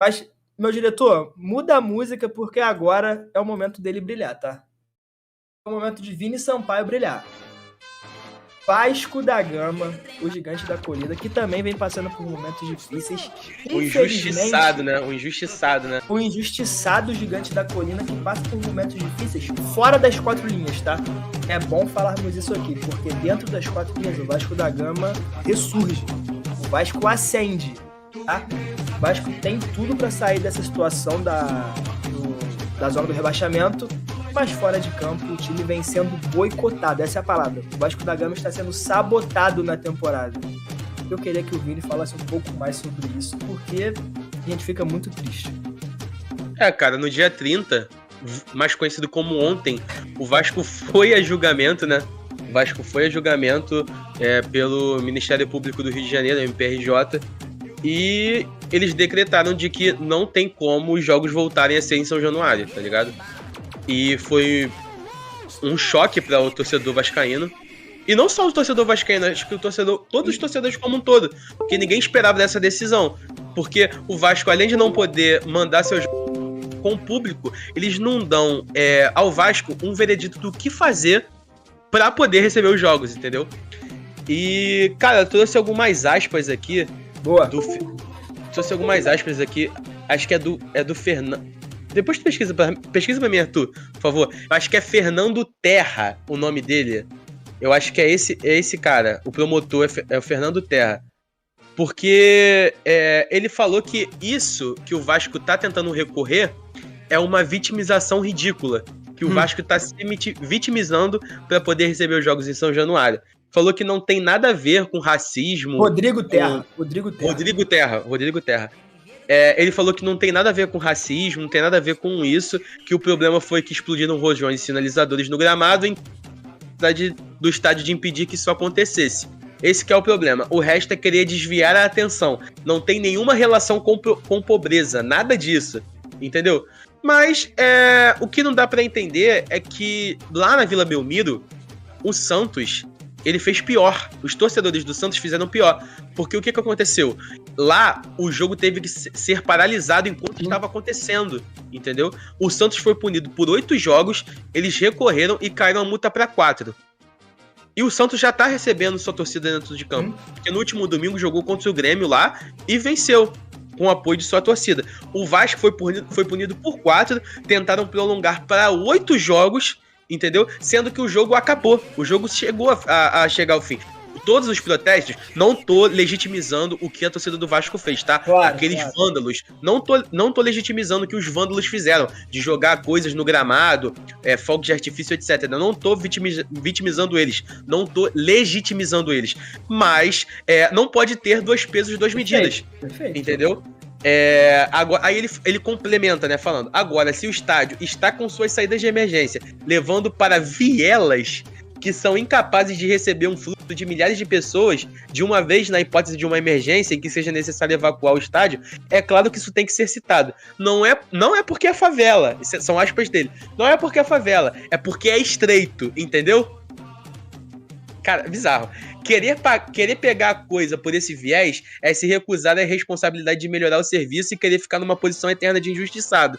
Mas, meu diretor, muda a música porque agora é o momento dele brilhar, tá? É o momento de Vini Sampaio brilhar. Vasco da Gama, o gigante da colina, que também vem passando por momentos difíceis. O injustiçado, né? O injustiçado, né? O injustiçado gigante da colina que passa por momentos difíceis fora das 4 linhas, tá? É bom falarmos isso aqui, porque dentro das 4 linhas o Vasco da Gama ressurge. O Vasco ascende, tá? O Vasco tem tudo para sair dessa situação da zona do rebaixamento, mas fora de campo o time vem sendo boicotado, essa é a palavra. O Vasco da Gama está sendo sabotado na temporada. Eu queria que o Vini falasse um pouco mais sobre isso, porque a gente fica muito triste. Cara, no dia 30, mais conhecido como ontem, o Vasco foi a julgamento, né? O Vasco foi a julgamento pelo Ministério Público do Rio de Janeiro, MPRJ, e eles decretaram de que não tem como os jogos voltarem a ser em São Januário, tá ligado? E foi um choque para o torcedor vascaíno. E não só o torcedor vascaíno, acho que todos os torcedores como um todo. Porque ninguém esperava dessa decisão. Porque o Vasco, além de não poder mandar seus com o público, eles não dão ao Vasco um veredito do que fazer para poder receber os jogos, entendeu? E, cara, eu trouxe algumas aspas aqui. Boa. Trouxe algumas aspas aqui. Acho que é do Fernando. Depois tu pesquisa pra mim, Arthur, por favor. Eu acho que é Fernando Terra o nome dele. Eu acho que é esse cara. O promotor é o Fernando Terra. Porque ele falou que isso que o Vasco tá tentando recorrer é uma vitimização ridícula. Que o Vasco tá se vitimizando para poder receber os jogos em São Januário. Falou que não tem nada a ver com racismo. Rodrigo Terra. Ele falou que não tem nada a ver com racismo, não tem nada a ver com isso, que o problema foi que explodiram rojões e sinalizadores no gramado do estádio de impedir que isso acontecesse. Esse que é o problema. O resto é querer desviar a atenção. Não tem nenhuma relação com pobreza, nada disso, entendeu? Mas o que não dá pra entender é que lá na Vila Belmiro, o Santos, ele fez pior. Os torcedores do Santos fizeram pior. Porque o que aconteceu? Lá, o jogo teve que ser paralisado enquanto estava acontecendo, entendeu? O Santos foi punido por 8 jogos, eles recorreram e caíram a multa para 4. E o Santos já tá recebendo sua torcida dentro de campo. Porque no último domingo jogou contra o Grêmio lá e venceu, com o apoio de sua torcida. O Vasco foi punido por 4, tentaram prolongar para 8 jogos, entendeu? Sendo que o jogo acabou. O jogo chegou a chegar ao fim. Todos os protestos, não tô legitimizando o que a torcida do Vasco fez, tá? Claro, Aqueles vândalos, não tô legitimizando o que os vândalos fizeram, de jogar coisas no gramado, fogo de artifício, etc. Eu não tô vitimizando eles, não tô legitimizando eles. Mas não pode ter 2 pesos, 2 medidas. Perfeito. Entendeu? Agora, aí ele complementa, né, falando: agora, se o estádio está com suas saídas de emergência, levando para vielas que são incapazes de receber um fluxo de milhares de pessoas de uma vez na hipótese de uma emergência em que seja necessário evacuar o estádio, é claro que isso tem que ser citado. Não é porque é favela, são aspas dele, não é porque é favela, é porque é estreito, entendeu? Cara, bizarro. Querer pegar a coisa por esse viés é se recusar à responsabilidade de melhorar o serviço e querer ficar numa posição eterna de injustiçado.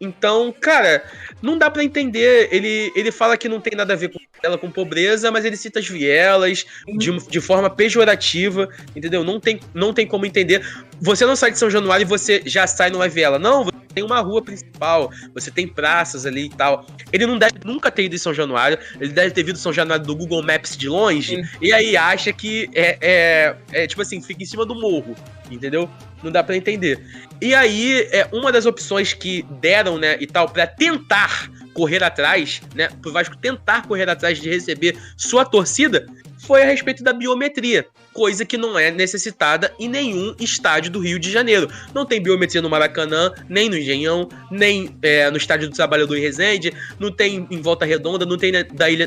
Então, cara, não dá pra entender. Ele fala que não tem nada a ver com pobreza, mas ele cita as vielas de forma pejorativa, entendeu? Não tem como entender. Você não sai de São Januário e você já sai numa viela. Não, você tem uma rua principal, você tem praças ali e tal. Ele não deve nunca ter ido em São Januário, ele deve ter visto São Januário do Google Maps de longe, e aí acha que tipo assim, fica em cima do morro, entendeu? Não dá pra entender. E aí, uma das opções que deram, né, e tal, pra tentar correr atrás, né, pro Vasco tentar correr atrás de receber sua torcida, foi a respeito da biometria, coisa que não é necessitada em nenhum estádio do Rio de Janeiro. Não tem biometria no Maracanã, nem no Engenhão, nem no Estádio do Trabalhador em Resende, não tem em Volta Redonda, não tem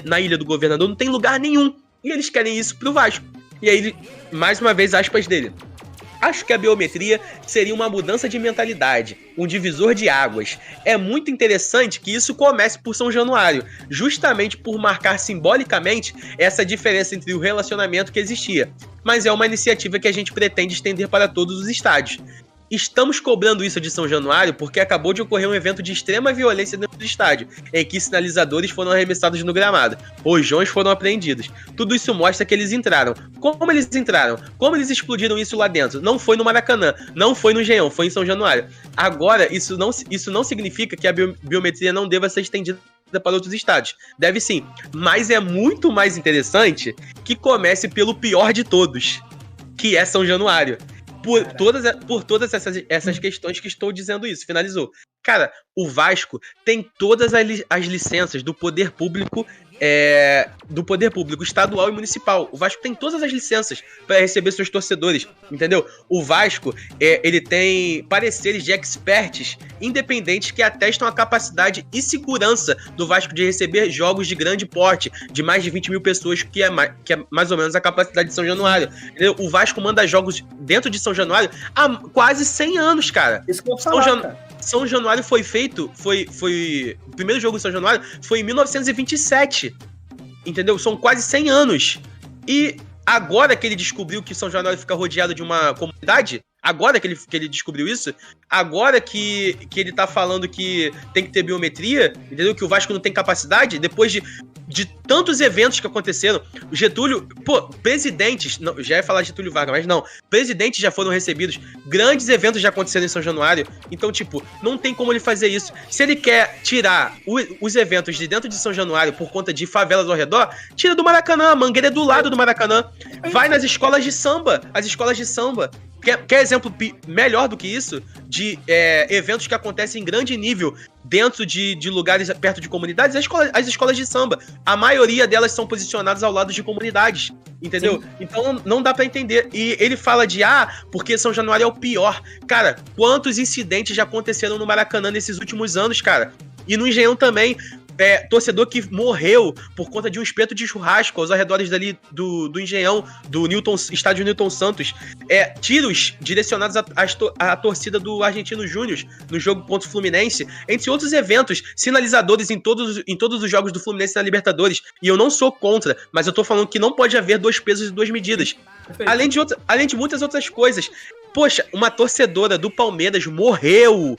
na Ilha do Governador, não tem lugar nenhum. E eles querem isso pro Vasco. E aí, mais uma vez, aspas dele: acho que a biometria seria uma mudança de mentalidade, um divisor de águas. É muito interessante que isso comece por São Januário, justamente por marcar simbolicamente essa diferença entre o relacionamento que existia. Mas é uma iniciativa que a gente pretende estender para todos os estádios. Estamos cobrando isso de São Januário porque acabou de ocorrer um evento de extrema violência dentro do estádio, em que sinalizadores foram arremessados no gramado, rojões foram apreendidos. Tudo isso mostra que eles entraram. Como eles entraram? Como eles explodiram isso lá dentro? Não foi no Maracanã, não foi no Engenhão, foi em São Januário. Agora, isso não significa que a biometria não deva ser estendida para outros estádios. Deve sim, mas é muito mais interessante que comece pelo pior de todos, que é São Januário. Por todas essas questões que estou dizendo isso. Finalizou. Cara, o Vasco tem todas as licenças do poder público estadual e municipal. O Vasco tem todas as licenças para receber seus torcedores, entendeu? O Vasco, ele tem pareceres de experts independentes que atestam a capacidade e segurança do Vasco de receber jogos de grande porte, de mais de 20 mil pessoas, que é mais ou menos a capacidade de São Januário. Entendeu? O Vasco manda jogos dentro de São Januário há quase 100 anos, cara. Isso que eu vou falar, cara. São Januário foi feito, o primeiro jogo de São Januário foi em 1927, entendeu? São quase 100 anos. E agora que ele descobriu que São Januário fica rodeado de uma comunidade, agora que ele descobriu isso, agora que ele tá falando que tem que ter biometria, entendeu? Que o Vasco não tem capacidade, depois de tantos eventos que aconteceram. O Getúlio, presidentes, não, já ia falar Getúlio Vargas, mas não, presidentes já foram recebidos, grandes eventos já aconteceram em São Januário, então, não tem como ele fazer isso. Se ele quer tirar os eventos de dentro de São Januário por conta de favelas ao redor, tira do Maracanã, a Mangueira é do lado do Maracanã, vai nas escolas de samba, Quer exemplo melhor do que isso? De eventos que acontecem em grande nível dentro de lugares perto de comunidades? As escolas de samba. A maioria delas são posicionadas ao lado de comunidades. Entendeu? Sim. Então não dá pra entender. E ele fala porque São Januário é o pior. Cara, quantos incidentes já aconteceram no Maracanã nesses últimos anos, cara? E no Engenhão também. Torcedor que morreu por conta de um espeto de churrasco aos arredores dali do Engenhão, do estádio Newton Santos. Tiros direcionados à torcida do Argentino Júnior no jogo contra o Fluminense, entre outros eventos, sinalizadores em todos os jogos do Fluminense na Libertadores. E eu não sou contra, mas eu tô falando que não pode haver 2 pesos e 2 medidas. Além de muitas outras coisas. Poxa, uma torcedora do Palmeiras morreu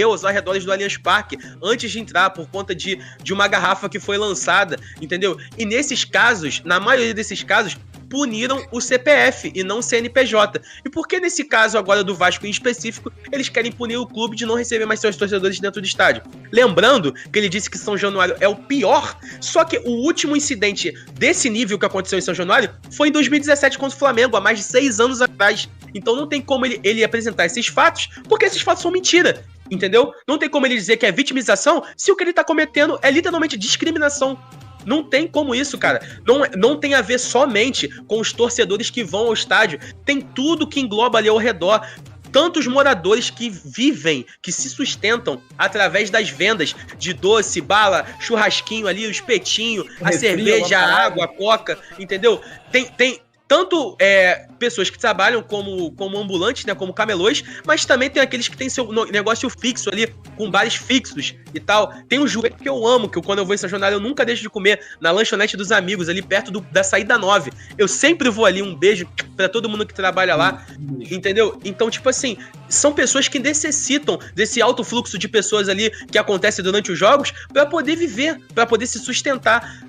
aos arredores do Allianz Parque antes de entrar por conta de uma garrafa que foi lançada, entendeu? E nesses casos, na maioria desses casos, puniram o CPF e não o CNPJ. E por que nesse caso agora do Vasco em específico, eles querem punir o clube de não receber mais seus torcedores dentro do estádio? Lembrando que ele disse que São Januário é o pior, só que o último incidente desse nível que aconteceu em São Januário foi em 2017 contra o Flamengo, há mais de 6 anos atrás. Então não tem como ele apresentar esses fatos, porque esses fatos são mentira, entendeu? Não tem como ele dizer que é vitimização se o que ele tá cometendo é literalmente discriminação. Não tem como isso, cara. Não tem a ver somente com os torcedores que vão ao estádio. Tem tudo que engloba ali ao redor. Tantos moradores que vivem, que se sustentam através das vendas de doce, bala, churrasquinho ali, o espetinho, a cerveja, a água, a coca, entendeu? Tem tanto pessoas que trabalham como ambulantes, né, como camelôs, mas também tem aqueles que têm seu negócio fixo ali, com bares fixos e tal. Tem um joelho que eu amo, que quando eu vou em São Januário eu nunca deixo de comer, na lanchonete dos amigos, ali perto da saída 9. Eu sempre vou ali, um beijo pra todo mundo que trabalha lá, entendeu? Então, são pessoas que necessitam desse alto fluxo de pessoas ali que acontece durante os jogos pra poder viver, pra poder se sustentar.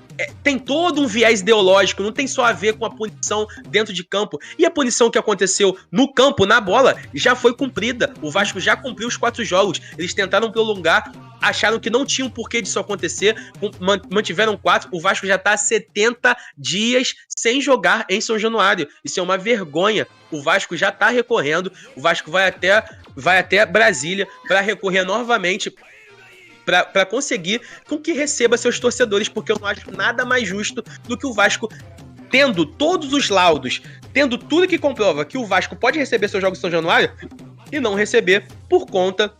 Tem todo um viés ideológico, não tem só a ver com a punição dentro de campo. E a punição que aconteceu no campo, na bola, já foi cumprida. O Vasco já cumpriu os 4 jogos. Eles tentaram prolongar, acharam que não tinha um porquê disso acontecer, mantiveram 4. O Vasco já tá há 70 dias sem jogar em São Januário. Isso é uma vergonha. O Vasco já tá recorrendo, o Vasco vai até Brasília para recorrer novamente, para conseguir com que receba seus torcedores, porque eu não acho nada mais justo do que o Vasco, tendo todos os laudos, tendo tudo que comprova que o Vasco pode receber seus jogos em São Januário, e não receber por conta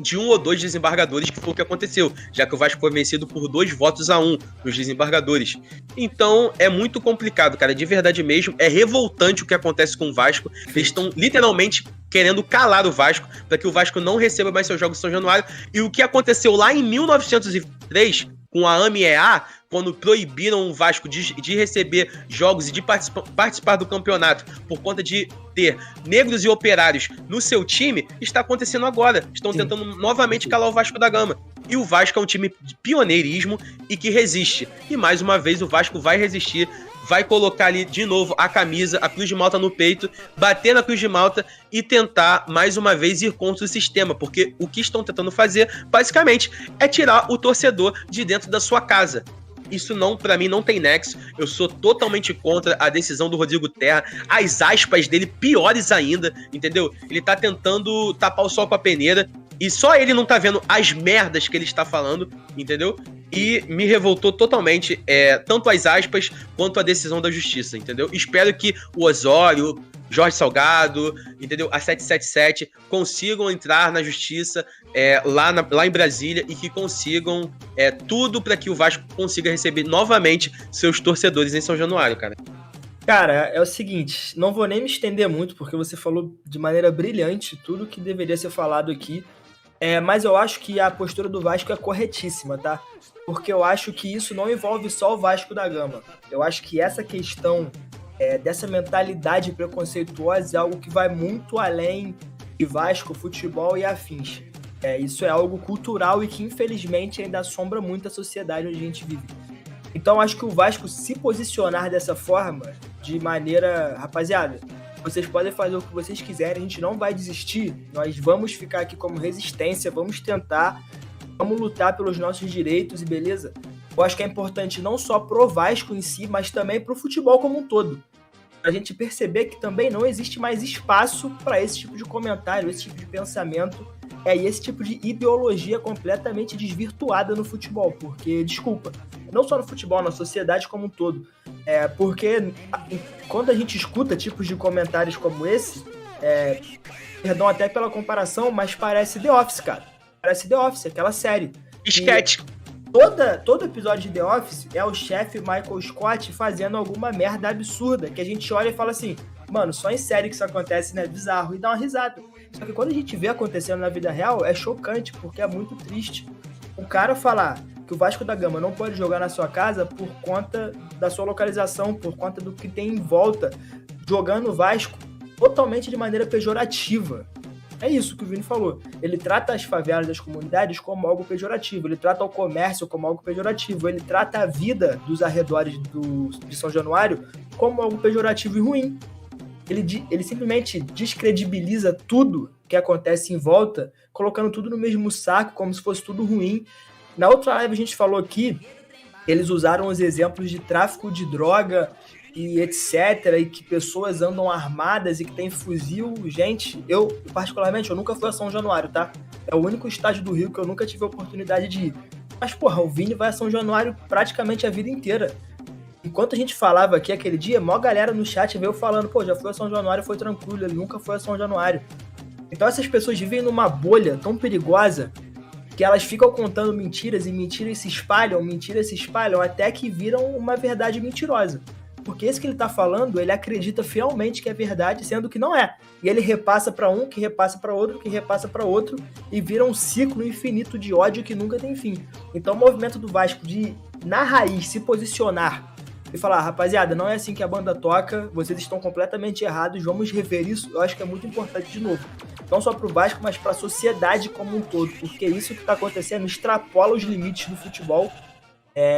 de 1 ou 2 desembargadores, que foi o que aconteceu, já que o Vasco foi vencido por 2-1 nos desembargadores. Então é muito complicado, cara, de verdade mesmo. É revoltante o que acontece com o Vasco. Eles estão literalmente querendo calar o Vasco para que o Vasco não receba mais seus jogos em São Januário. E o que aconteceu lá em 1923 com a AMEA, quando proibiram o Vasco de receber jogos e de participar do campeonato por conta de ter negros e operários no seu time, está acontecendo agora. Estão tentando novamente calar o Vasco da Gama. E o Vasco é um time de pioneirismo e que resiste. E mais uma vez o Vasco vai resistir, vai colocar ali de novo a camisa, a Cruz de Malta no peito, bater na Cruz de Malta e tentar mais uma vez ir contra o sistema, porque o que estão tentando fazer, basicamente, é tirar o torcedor de dentro da sua casa. Isso não, pra mim, não tem nexo. Eu sou totalmente contra a decisão do Rodrigo Terra. As aspas dele piores ainda, entendeu? Ele tá tentando tapar o sol com a peneira e só ele não tá vendo as merdas que ele está falando, entendeu? E me revoltou totalmente, tanto as aspas quanto a decisão da justiça, entendeu? Espero que o Osório, Jorge Salgado, entendeu? A 777 consigam entrar na justiça lá em Brasília e que consigam tudo para que o Vasco consiga receber novamente seus torcedores em São Januário, cara. Cara, é o seguinte, não vou nem me estender muito, porque você falou de maneira brilhante tudo que deveria ser falado aqui, mas eu acho que a postura do Vasco é corretíssima, tá? Porque eu acho que isso não envolve só o Vasco da Gama. Eu acho que essa questão dessa mentalidade preconceituosa é algo que vai muito além de Vasco, futebol e afins. Isso é algo cultural e que infelizmente ainda assombra muito a sociedade onde a gente vive. Então acho que o Vasco se posicionar dessa forma, de maneira... Rapaziada, vocês podem fazer o que vocês quiserem, a gente não vai desistir, nós vamos ficar aqui como resistência, vamos tentar, vamos lutar pelos nossos direitos e beleza? Eu acho que é importante não só pro Vasco em si, mas também pro futebol como um todo. Pra gente perceber que também não existe mais espaço para esse tipo de comentário, esse tipo de pensamento, e esse tipo de ideologia completamente desvirtuada no futebol. Porque, desculpa, não só no futebol, na sociedade como um todo. Porque quando a gente escuta tipos de comentários como esse, perdão até pela comparação, mas parece The Office, cara. Parece The Office, aquela série. Esquete. Todo episódio de The Office é o chefe Michael Scott fazendo alguma merda absurda, que a gente olha e fala assim, mano, só em série que isso acontece, né? Bizarro, e dá uma risada. Só que quando a gente vê acontecendo na vida real, é chocante, porque é muito triste. O cara falar que o Vasco da Gama não pode jogar na sua casa por conta da sua localização, por conta do que tem em volta, jogando o Vasco totalmente de maneira pejorativa. É isso que o Vini falou. Ele trata as favelas das comunidades como algo pejorativo, ele trata o comércio como algo pejorativo, ele trata a vida dos arredores de São Januário como algo pejorativo e ruim. Ele simplesmente descredibiliza tudo que acontece em volta, colocando tudo no mesmo saco, como se fosse tudo ruim. Na outra live a gente falou aqui, eles usaram os exemplos de tráfico de droga e etc, e que pessoas andam armadas e que tem fuzil. Gente, eu particularmente, eu nunca fui a São Januário, tá? É o único estádio do Rio que eu nunca tive a oportunidade de ir. Mas, porra, o Vini vai a São Januário praticamente a vida inteira. Enquanto a gente falava aqui aquele dia, mó galera no chat veio falando, pô, já fui a São Januário, foi tranquilo, ele nunca foi a São Januário. Então essas pessoas vivem numa bolha tão perigosa que elas ficam contando mentiras e mentiras se espalham, até que viram uma verdade mentirosa. Porque esse que ele tá falando, ele acredita fielmente que é verdade, sendo que não é. E ele repassa para um, que repassa para outro, que repassa para outro, e vira um ciclo infinito de ódio que nunca tem fim. Então o movimento do Vasco de, na raiz, se posicionar e falar, rapaziada, não é assim que a banda toca, vocês estão completamente errados, vamos rever isso, eu acho que é muito importante de novo. Não só pro Vasco, mas pra sociedade como um todo, porque isso que tá acontecendo extrapola os limites do futebol.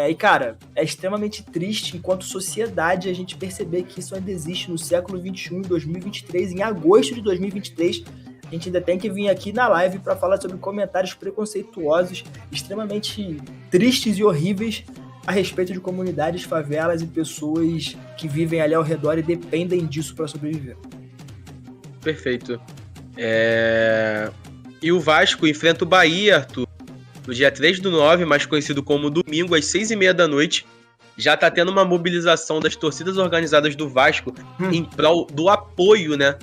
E, cara, é extremamente triste, enquanto sociedade, a gente perceber que isso ainda existe no século XXI, em 2023, em agosto de 2023, a gente ainda tem que vir aqui na live para falar sobre comentários preconceituosos, extremamente tristes e horríveis a respeito de comunidades, favelas e pessoas que vivem ali ao redor e dependem disso para sobreviver. Perfeito. E o Vasco enfrenta o Bahia, Arthur, no dia 3/9, mais conhecido como domingo, às 6h30 da noite. Já tá tendo uma mobilização das torcidas organizadas do Vasco em prol do apoio, né,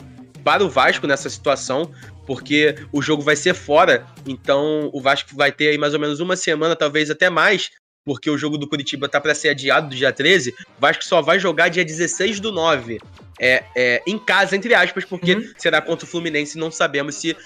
para o Vasco nessa situação, porque o jogo vai ser fora, então o Vasco vai ter aí mais ou menos uma semana, talvez até mais, porque o jogo do Curitiba tá para ser adiado do dia 13, o Vasco só vai jogar dia 16/9, em casa, entre aspas, porque será contra o Fluminense, não sabemos se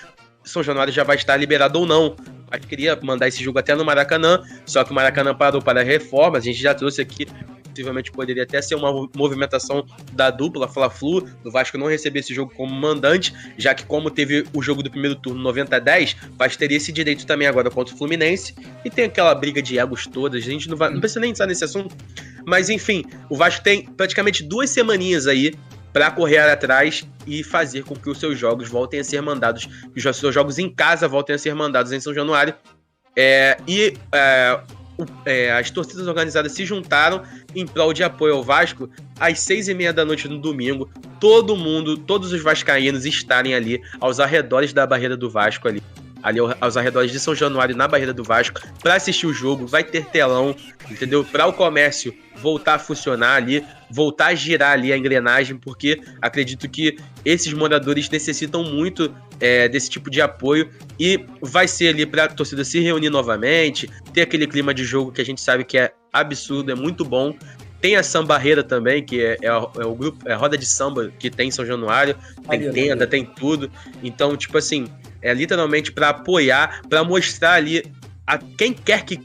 São Januário já vai estar liberado ou não Vasco queria mandar esse jogo até no Maracanã, só que o Maracanã parou para reformas. A gente já trouxe aqui, possivelmente poderia até ser uma movimentação da dupla Fla-Flu, do Vasco não receber esse jogo como mandante, já que como teve o jogo do primeiro turno 90-10, o Vasco teria esse direito também agora contra o Fluminense, e tem aquela briga de egos todas, a gente não precisa nem entrar nesse assunto, mas enfim, o Vasco tem praticamente 2 semaninhas aí para correr atrás e fazer com que os seus jogos voltem a ser mandados, que os seus jogos em casa voltem a ser mandados em São Januário. As torcidas organizadas se juntaram em prol de apoio ao Vasco às 6h30 da noite no domingo. Todo mundo, todos os vascaínos estarem ali aos arredores da barreira do Vasco ali aos arredores de São Januário, na barreira do Vasco, para assistir o jogo. Vai ter telão, entendeu? Para o comércio voltar a funcionar ali, voltar a girar ali a engrenagem, porque acredito que esses moradores necessitam muito desse tipo de apoio, e vai ser ali para a torcida se reunir novamente, ter aquele clima de jogo que a gente sabe que é absurdo, é muito bom. Tem a Sambarreira também, que é o grupo, é a roda de samba que tem em São Januário, tem tenda, tem tudo. Então, tipo assim, é literalmente para apoiar, para mostrar ali a quem quer que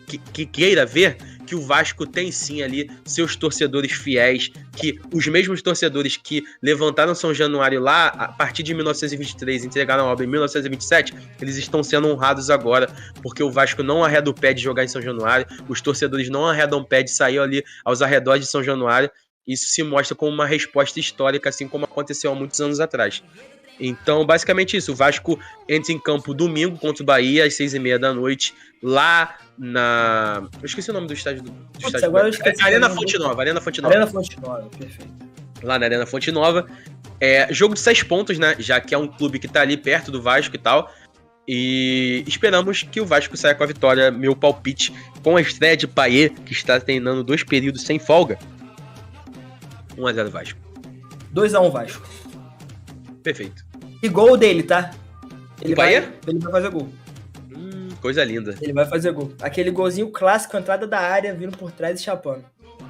queira ver que o Vasco tem sim ali seus torcedores fiéis, que os mesmos torcedores que levantaram São Januário lá a partir de 1923, entregaram a obra em 1927, eles estão sendo honrados agora, porque o Vasco não arreda o pé de jogar em São Januário, os torcedores não arredam o pé de sair ali aos arredores de São Januário. Isso se mostra como uma resposta histórica, assim como aconteceu há muitos anos atrás. Então, basicamente isso, o Vasco entra em campo domingo contra o Bahia, às 6h30 da noite, lá na... Eu esqueci o nome do estádio. Agora eu esqueci. Arena Fonte Nova. Arena Fonte Nova, perfeito. Lá na Arena Fonte Nova. Jogo de 6 pontos, né? Já que é um clube que tá ali perto do Vasco e tal. E esperamos que o Vasco saia com a vitória. Meu palpite, com a estreia de Payet, que está treinando 2 períodos sem folga. 1-0 Vasco. 2-1 Vasco. Perfeito. E gol dele, tá? Ele vai fazer gol. Coisa linda. Ele vai fazer gol. Aquele golzinho clássico, entrada da área, vindo por trás e chapando.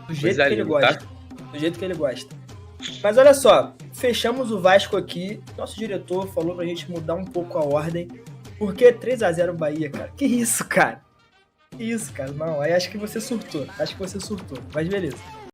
Do jeito que ele gosta. Do jeito que ele gosta. Mas olha só, fechamos o Vasco aqui. Nosso diretor falou pra gente mudar um pouco a ordem. Por que 3-0 Bahia, cara? Que isso, cara? Que isso, cara? Não, aí acho que você surtou. Mas beleza.